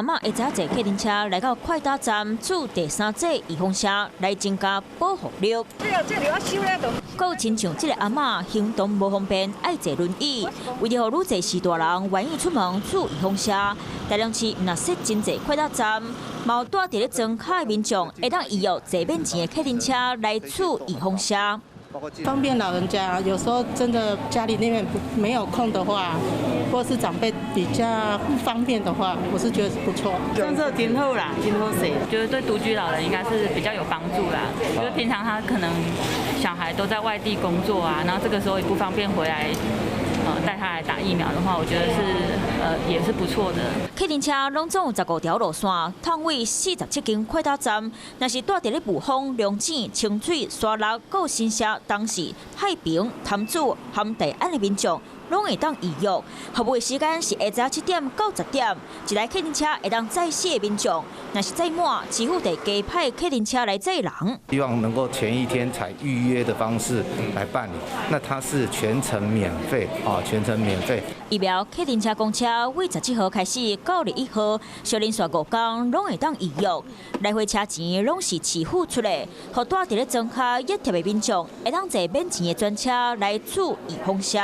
阿嬷会早坐客运车来到快达站驻第三者预防车来增加保护力。这里我收了都。够亲像这个阿嬷行动无方便，爱坐轮椅，为了让愈侪时大人愿意出门驻预防车，大量市若设真侪快达站，毛带伫咧装卡的民众会当预约坐免钱的客运车来驻预防车。 方便老人家，有时候真的家里那边没有空的话，或是长辈比较不方便的话，我是觉得是不错。政策挺好啦，挺好势，觉得对独居老人应该是比较有帮助啦。就是平常他可能小孩都在外地工作啊，然后这个时候也不方便回来。 带他来打疫苗的话，我觉得是也是不错的。客运车拢总有15条路线，通位47间快达站。若是住伫咧雾峰、龙井、清水、沙鹿、到新社、东势、太平、潭子、含大安的民众，拢会当预约。服务的时间是下晝7点到10点，一台客运车会当载4个民众。若是载满，支付得加派客运车来载人。希望能够前一天采预约的方式来办理，那它是全程免费啊。 全程免费。疫苗客运车公车为17号开始到21号，小连续5天拢会当预约，来回车钱拢是市府出的，互住伫咧庄卡热贴的民众会当坐免钱的专车来驻预防车。